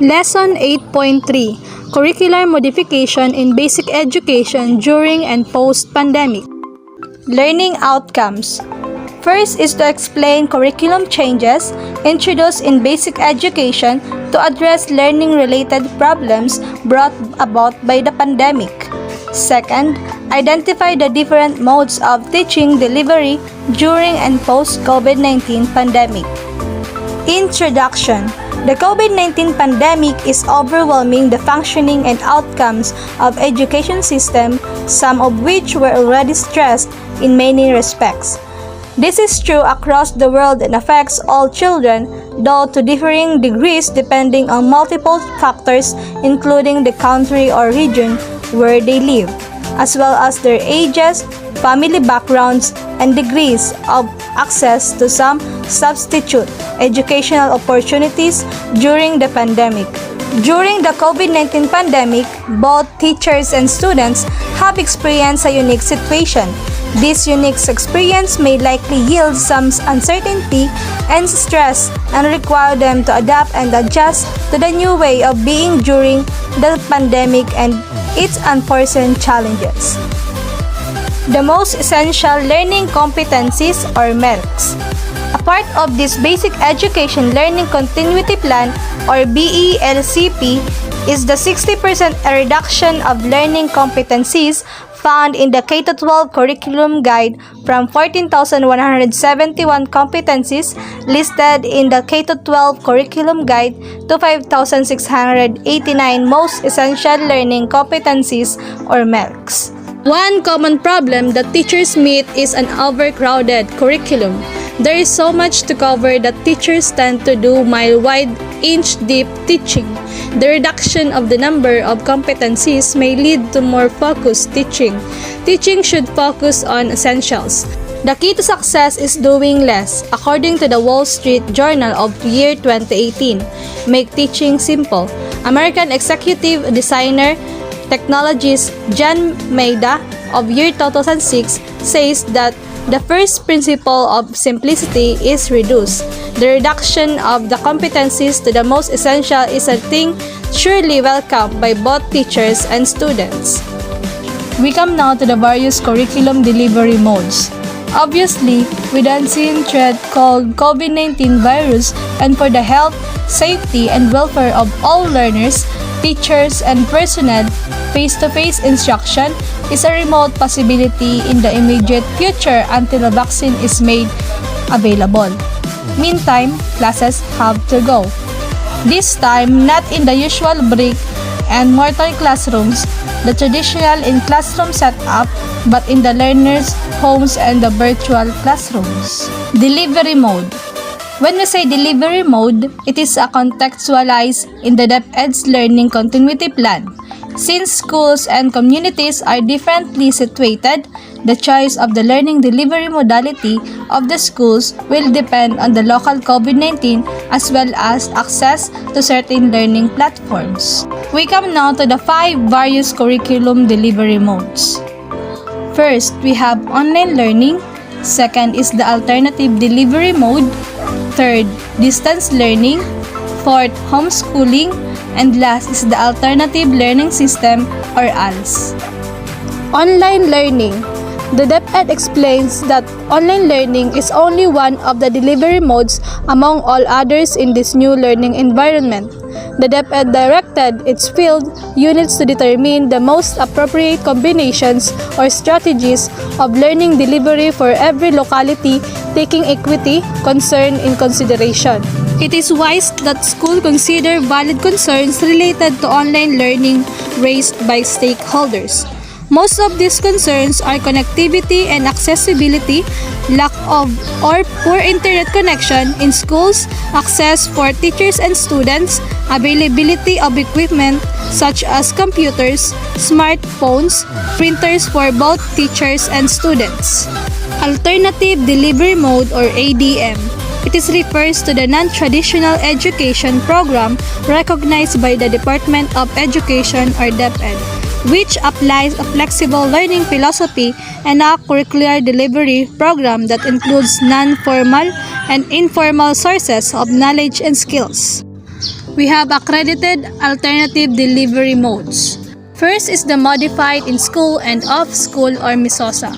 Lesson 8.3 Curricular Modification in Basic Education During and Post-Pandemic. Learning Outcomes. First is to explain curriculum changes introduced in basic education to address learning-related problems brought about by the pandemic. Second, identify the different modes of teaching delivery during and post-COVID-19 pandemic. Introduction. The COVID-19 pandemic is overwhelming the functioning and outcomes of education system, some of which were already stressed in many respects. This is true across the world and affects all children, though to differing degrees depending on multiple factors including the country or region where they live, as well as their ages, family backgrounds, and degrees of access to some substitute educational opportunities during the pandemic. During the COVID-19 pandemic, both teachers and students have experienced a unique situation. This unique experience may likely yield some uncertainty and stress and require them to adapt and adjust to the new way of being during the pandemic and its unforeseen challenges. The most essential learning competencies or MELCs. A part of this Basic Education Learning Continuity Plan or BELCP is the 60% reduction of learning competencies found in the K-12 Curriculum Guide from 14,171 competencies listed in the K-12 Curriculum Guide to 5,689 most essential learning competencies or MELCs. One common problem that teachers meet is an overcrowded curriculum. There is so much to cover that teachers tend to do mile-wide, inch-deep teaching. The reduction of the number of competencies may lead to more focused teaching. Teaching should focus on essentials. The key to success is doing less, according to the Wall Street Journal of year 2018. Make teaching simple. American executive designer technologist John Mendo of year 2006 says that the first principle of simplicity is reduce. The reduction of the competencies to the most essential is a thing surely welcomed by both teachers and students. We come now to the various curriculum delivery modes. Obviously, with the unseen threat called COVID-19 virus and for the health, safety, and welfare of all learners, teachers, and personnel, face-to-face instruction is a remote possibility in the immediate future until a vaccine is made available. Meantime, classes have to go. This time, not in the usual brick and mortar classrooms, the traditional in-classroom setup, but in the learners' homes and the virtual classrooms. Delivery mode. When we say delivery mode, it is a contextualized in the BPED's learning continuity plan. Since schools and communities are differently situated, the choice of the learning delivery modality of the schools will depend on the local COVID-19 as well as access to certain learning platforms. We come now to the 5 various curriculum delivery modes. First, we have online learning. Second is the alternative delivery mode. Third, distance learning. Fourth, homeschooling. And last is the alternative learning system or ALS. Online learning. The BPED explains that online learning is only one of the delivery modes among all others in this new learning environment. The BPED directed its field units to determine the most appropriate combinations or strategies of learning delivery for every locality, taking equity concern in consideration. It is wise that schools consider valid concerns related to online learning raised by stakeholders. Most of these concerns are connectivity and accessibility, lack of or poor internet connection in schools, access for teachers and students, availability of equipment such as computers, smartphones, printers for both teachers and students. Alternative Delivery Mode or ADM. It refers to the non-traditional education program recognized by the Department of Education or DepEd, which applies a flexible learning philosophy and a curricular delivery program that includes non-formal and informal sources of knowledge and skills. we have accredited alternative delivery modes. First is the modified in-school and off-school or MISOSA.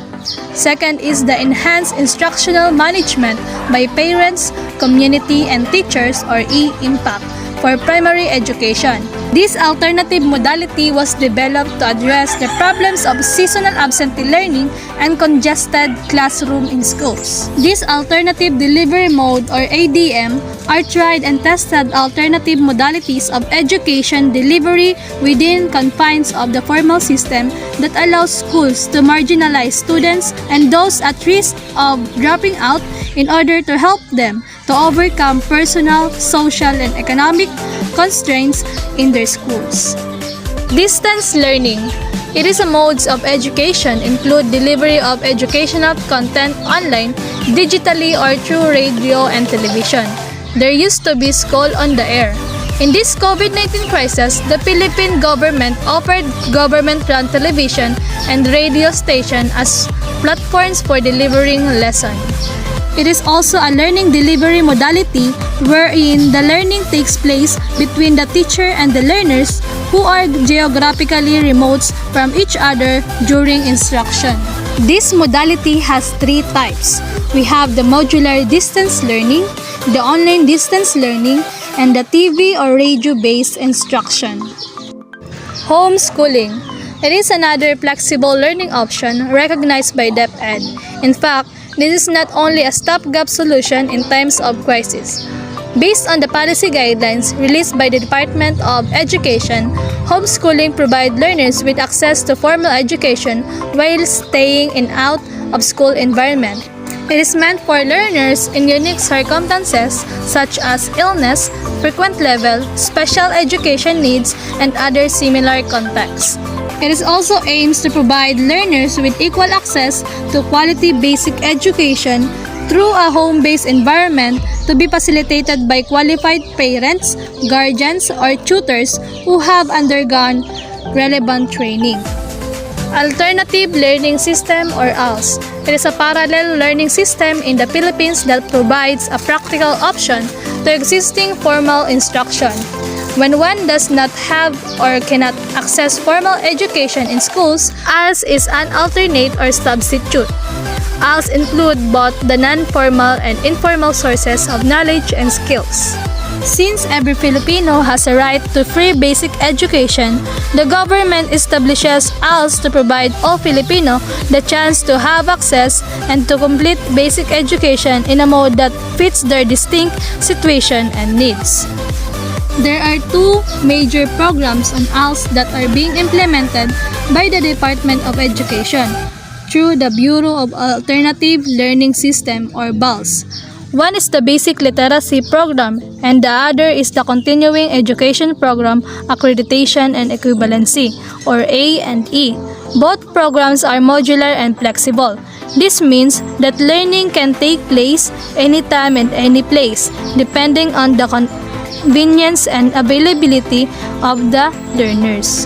Second is the enhanced instructional management by parents, community, and teachers or E-IMPACT for primary education. This alternative modality was developed to address the problems of seasonal absentee learning and congested classroom in schools. This alternative delivery mode or ADM are tried and tested alternative modalities of education delivery within confines of the formal system that allows schools to marginalize students and those at risk of dropping out in order to help them to overcome personal, social, and economic constraints in their schools. Distance learning. It is a modes of education include delivery of educational content online, digitally or through radio and television. There used to be school on the air. In this COVID-19 crisis, the Philippine government offered government-run television and radio station as platforms for delivering lessons. It is also a learning delivery modality wherein the learning takes place between the teacher and the learners who are geographically remote from each other during instruction. This modality has three types. We have the modular distance learning, the online distance learning, and the TV or radio-based instruction. Homeschooling. It is another flexible learning option recognized by BPED. In fact, this is not only a stopgap solution in times of crisis. Based on the policy guidelines released by the Department of Education, homeschooling provides learners with access to formal education while staying in out-of-school environment. It is meant for learners in unique circumstances such as illness, frequent level, special education needs, and other similar contexts. It is also aims to provide learners with equal access to quality basic education through a home-based environment to be facilitated by qualified parents, guardians, or tutors who have undergone relevant training. Alternative Learning System or ALS. It is a parallel learning system in the Philippines that provides a practical option to existing formal instruction. When one does not have or cannot access formal education in schools, ALS is an alternate or substitute. ALS include both the non-formal and informal sources of knowledge and skills. Since every Filipino has a right to free basic education, the government establishes ALS to provide all Filipino the chance to have access and to complete basic education in a mode that fits their distinct situation and needs. There are two major programs on ALS that are being implemented by the Department of Education through the Bureau of Alternative Learning System or BALS. One is the Basic Literacy Program and the other is the Continuing Education Program Accreditation and Equivalency or A&E. Both programs are modular and flexible. This means that learning can take place anytime and any place depending on the convenience and availability of the learners.